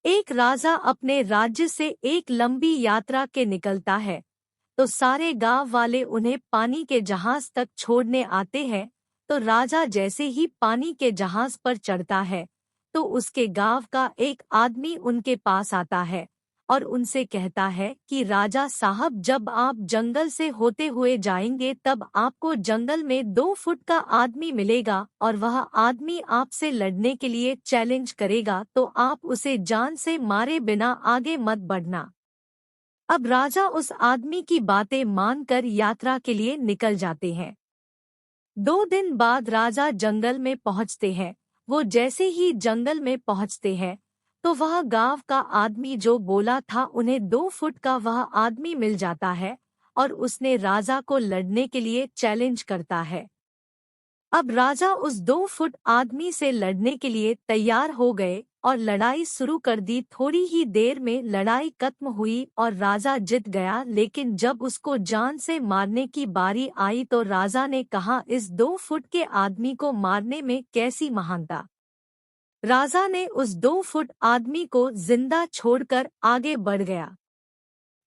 एक राजा अपने राज्य से एक लंबी यात्रा के निकलता है, तो सारे गांव वाले उन्हें पानी के जहाज तक छोड़ने आते हैं। तो राजा जैसे ही पानी के जहाज पर चढ़ता है, तो उसके गांव का एक आदमी उनके पास आता है और उनसे कहता है कि राजा साहब, जब आप जंगल से होते हुए जाएंगे तब आपको जंगल में 2 फुट का आदमी मिलेगा और वह आदमी आपसे लड़ने के लिए चैलेंज करेगा, तो आप उसे जान से मारे बिना आगे मत बढ़ना। अब राजा उस आदमी की बातें मानकर यात्रा के लिए निकल जाते हैं। 2 दिन बाद राजा जंगल में पहुंचते हैं। वो जैसे ही जंगल में पहुंचते हैं, तो वह गांव का आदमी जो बोला था उन्हें 2 फुट का वह आदमी मिल जाता है और उसने राजा को लड़ने के लिए चैलेंज करता है। अब राजा उस 2 फुट आदमी से लड़ने के लिए तैयार हो गए और लड़ाई शुरू कर दी। थोड़ी ही देर में लड़ाई खत्म हुई और राजा जीत गया, लेकिन जब उसको जान से मारने की बारी आई तो राजा ने कहा, इस 2 फुट के आदमी को मारने में कैसी महानता। राजा ने उस 2 फुट आदमी को जिंदा छोड़कर आगे बढ़ गया।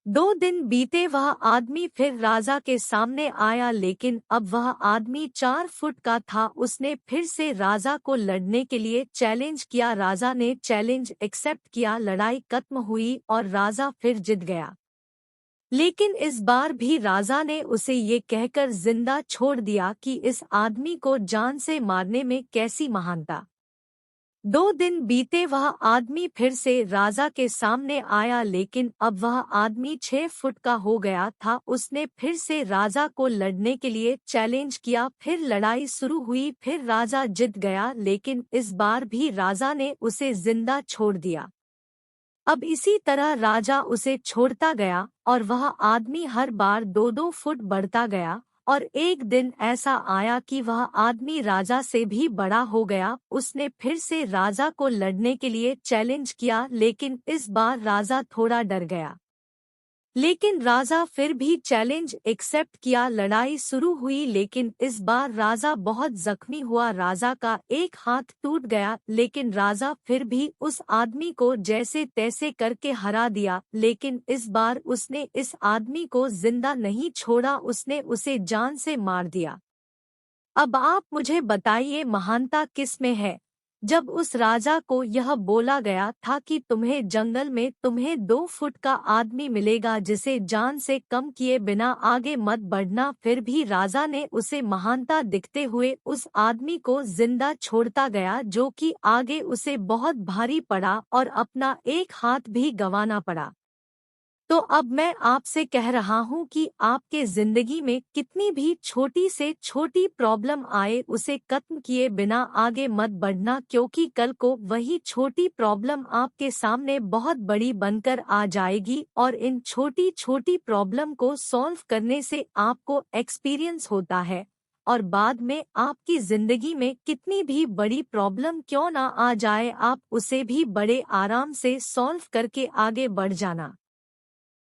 2 दिन बीते, वह आदमी फिर राजा के सामने आया, लेकिन अब वह आदमी 4 फुट का था। उसने फिर से राजा को लड़ने के लिए चैलेंज किया। राजा ने चैलेंज एक्सेप्ट किया, लड़ाई खत्म हुई और राजा फिर जीत गया। लेकिन इस बार भी राजा ने उसे ये कहकर जिंदा छोड़ दिया कि इस आदमी को जान से मारने में कैसी महानता। 2 दिन बीते, वह आदमी फिर से राजा के सामने आया, लेकिन अब वह आदमी 6 फुट का हो गया था। उसने फिर से राजा को लड़ने के लिए चैलेंज किया। फिर लड़ाई शुरू हुई, फिर राजा जीत गया, लेकिन इस बार भी राजा ने उसे जिंदा छोड़ दिया। अब इसी तरह राजा उसे छोड़ता गया और वह आदमी हर बार 2-2 फुट बढ़ता गया। और एक दिन ऐसा आया कि वह आदमी राजा से भी बड़ा हो गया। उसने फिर से राजा को लड़ने के लिए चैलेंज किया, लेकिन इस बार राजा थोड़ा डर गया। लेकिन राजा फिर भी चैलेंज एक्सेप्ट किया। लड़ाई शुरू हुई, लेकिन इस बार राजा बहुत जख्मी हुआ। राजा का एक हाथ टूट गया, लेकिन राजा फिर भी उस आदमी को जैसे तैसे करके हरा दिया। लेकिन इस बार उसने इस आदमी को जिंदा नहीं छोड़ा, उसने उसे जान से मार दिया। अब आप मुझे बताइए, महानता किस में है? जब उस राजा को यह बोला गया था कि तुम्हें जंगल में तुम्हें 2 फुट का आदमी मिलेगा जिसे जान से कम किए बिना आगे मत बढ़ना, फिर भी राजा ने उसे महानता दिखते हुए उस आदमी को जिंदा छोड़ता गया, जो कि आगे उसे बहुत भारी पड़ा और अपना एक हाथ भी गंवाना पड़ा। तो अब मैं आपसे कह रहा हूँ कि आपके जिंदगी में कितनी भी छोटी से छोटी प्रॉब्लम आए, उसे खत्म किए बिना आगे मत बढ़ना, क्योंकि कल को वही छोटी प्रॉब्लम आपके सामने बहुत बड़ी बनकर आ जाएगी और इन छोटी छोटी प्रॉब्लम को सॉल्व करने से आपको एक्सपीरियंस होता है और बाद में आपकी जिंदगी में कितनी भी बड़ी प्रॉब्लम क्यों ना आ जाए, आप उसे भी बड़े आराम से सॉल्व करके आगे बढ़ जाना।